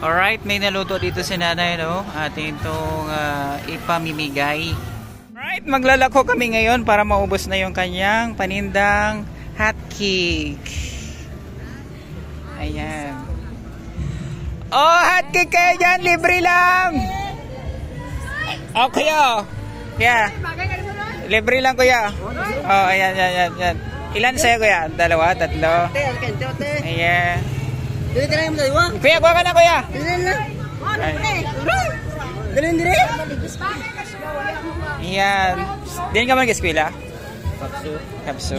Alright, may naluto dito si nanay, no? Atin itong ipamimigay. Alright, maglalako kami ngayon para maubos na yung kanyang panindang hot cake. Ayan. Oh, hot cake kayo dyan, libre lang! Oh, kuya! Kuya! Libre lang, kuya. Oh, ayan, ayan. Ilan sa'yo, kuya? Dalawa, tatlo? Ayan. Kuya, kuha ka na, kuya. Ayan. Diyan ka man mag-eskwela? Kapso.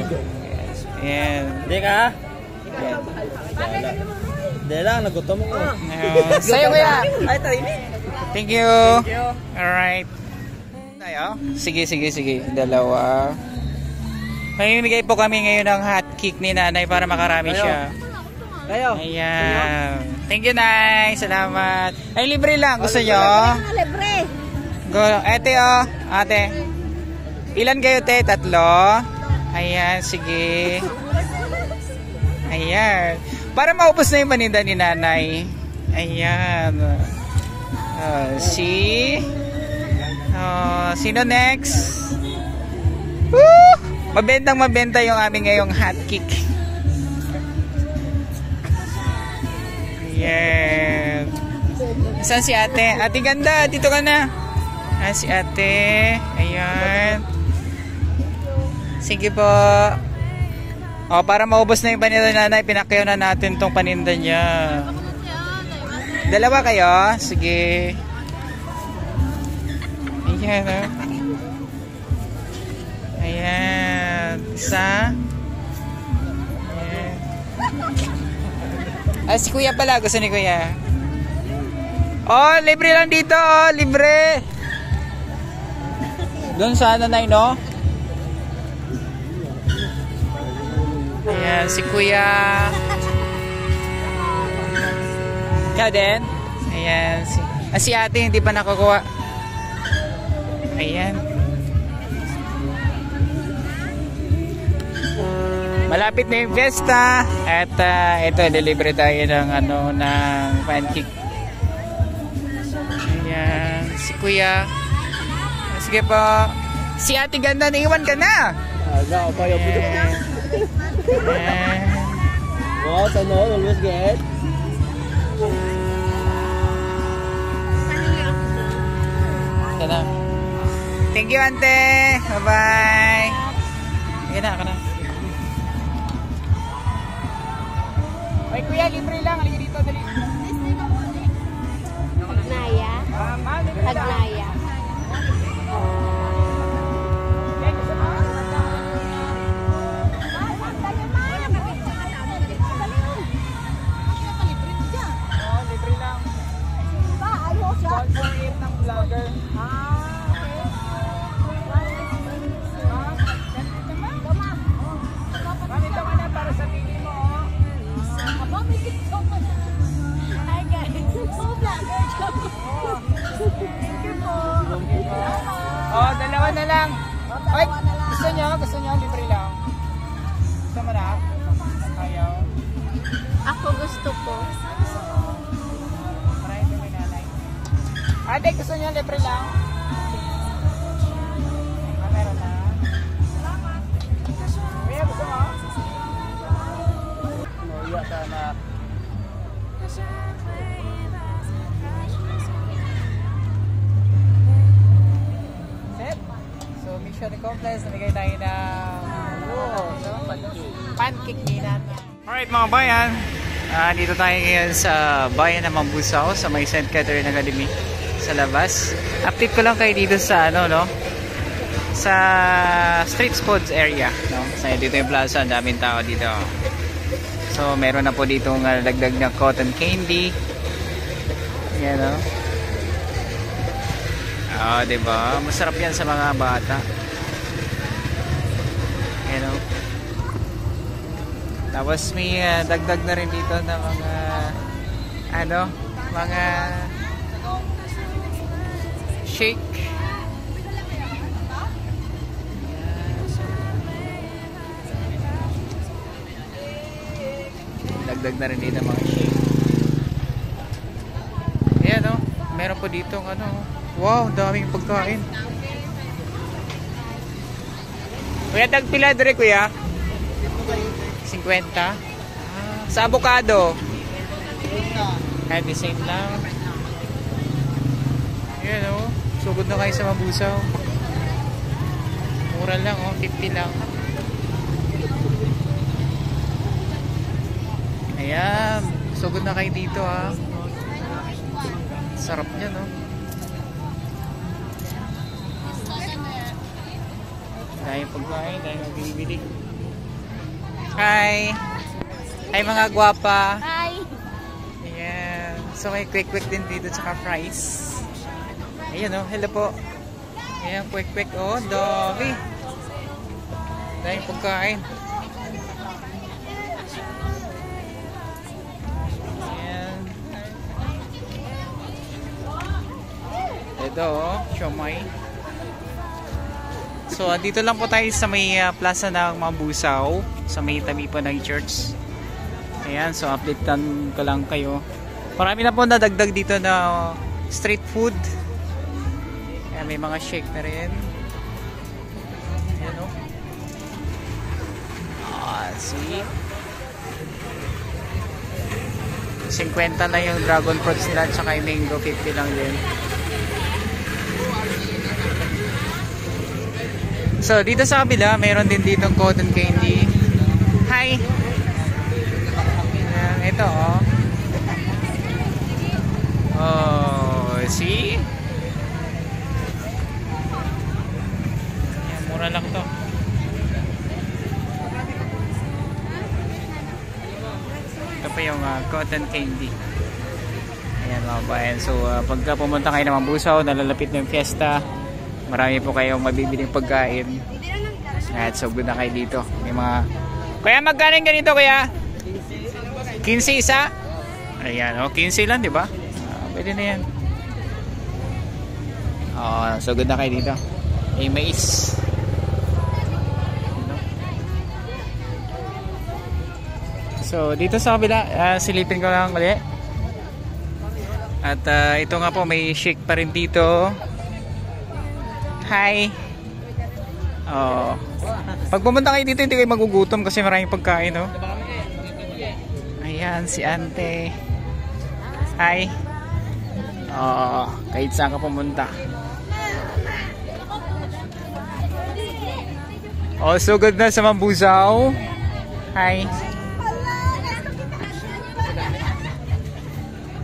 Ayan. Hindi ka? Hindi lang, nagutom ko. Sa'yo, kuya. Ay, tayo. Thank you. Alright. Tayo? Sige. Dalawa. Mamimigay po kami ngayon ng hot cake ni nanay para makarami siya. Kayo. Ayan. Thank you, Nay. Salamat. Ay, libre lang. Gusto nyo? Libre. Go. Ate, oh. Ate. Ilan kayo, te? Tatlo? Ayan, sige. Ayan. Para maubos na yung paninda ni nanay. Ayan. Sino next? Woo! Mabenta yung aming ngayong hot cake. Ayan. Saan si ate? Ate ganda, dito ka na. Si ate. Ayan. Sige po. O, para maubos na yung paninda ni nanay, pinakyaw na natin tong paninda niya. Dalawa kayo? Sige. Ayan. Ayan. Isa. Ayan. Si kuya pala. Gusto ni kuya. Oh, libre lang dito. Oh, libre. Doon sa nanay, no? Ayan, si kuya. Ikaw din? Ayan. Si ate hindi pa nakakuha. Ayan. Malapit na yung fiesta. At ito, delivery tayo ng ng pancake. Ayan. Si kuya. Sige po. Si ate ganda, naiwan ka na. Ayan. Wow, tanong, always get. Sana. Thank you, ante. Bye-bye. Ayan na, ka na. Ay, kuya, libre lang. Halika dito, dali. Agnaya. Agnaya. Ng vlogger. Mamito ka na para sa mini mo. Hi guys. Vlogger. Thank you po. Oh, dalawa na lang. Ay, gusto nyo, libre lang. Gusto mo na? Ayaw. Ako gusto po. Ate, gusto nyo libre lang? Meron na. Kuya, gusto mo? Mauya ka na. Set? So, mission accomplished. Namigay tayo ng pancake ni nanay. Alright mga bayan. Dito tayo ngayon sa bayan ng Mambusaw sa may St. Catherine Academy sa labas. Update ko lang kayo dito sa sa street foods area, no? So, dito yung plaza, ang daming tao dito. So meron na po dito ng dagdag na cotton candy. Yan, no? Diba? Masarap yan sa mga bata. Yan, no? Tapos may dagdag na rin dito na mga mga shake. Dagdag na rin dito mga shake. Mayroon po dito ano. Wow, daming pagkain. Kuya, tagpila dre kuya? 50. Sa avocado? Kahit the same lang. Ayan o. Sugod na kayo sa Mambusaw. Mura lang o. 50 lang. Ayan. Sugod na kayo dito ha. Sarap niya no. Dahil pagkain. Dahil magbibili. Hi! Hi mga gwapa! Hi! Ayan. So may quick din dito tsaka fries. Ayan o. Hello po. Ayan quick. Oh, dami. Dahil pagkain. Ayan. Ito o. Siomay. So, dito lang po tayo sa may plaza ng Mambusaw, sa may tabi po ng church. Ayan, so updatean ko lang kayo. Marami na po nadagdag dito na street food. Ayan, may mga shake na rin. Ayan o. See? 50 lang yung dragon fruits nila, tsaka yung mango 50 lang din. So, dito sa kabila, mayroon din ditong cotton candy. Hi! Ito, oh. Oh, see? Ayan, mura lang to. Ito pa yung cotton candy. Ayan, mga bayan. So, pagka pumunta kayo ng Mambusaw, nalalapit ng fiesta, marami po kayong mabibiling pagkain. At so good na kayo dito. May mga... Kuya, magkano ganito kuya? 15 isa? Ayan, oh, 15 lang, di ba? Pwede na yan. Oh, so good na kayo dito. May mais. So, dito sa kabila, silipin ko lang ulit. At ito nga po, may shake pa rin dito. Hi! Oh. Pag pumunta kayo dito, hindi kayo magugutom kasi maraming pagkain, no? Ayan, si ante. Hi! Oh, kahit saan ka pumunta. Oh, so good na sa Mambusaw. Hi!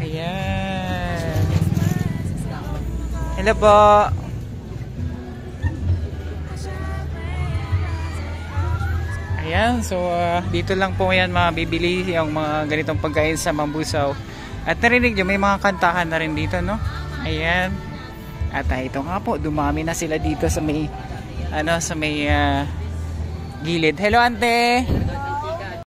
Ayan. Hello po! Ayan, so dito lang po yan mabibili yung mga ganitong pagkain sa Mambusaw. At narinig nyo, may mga kantahan na rin dito, no? Ayan. At ito nga po, dumami na sila dito sa may, sa may gilid. Hello, ante!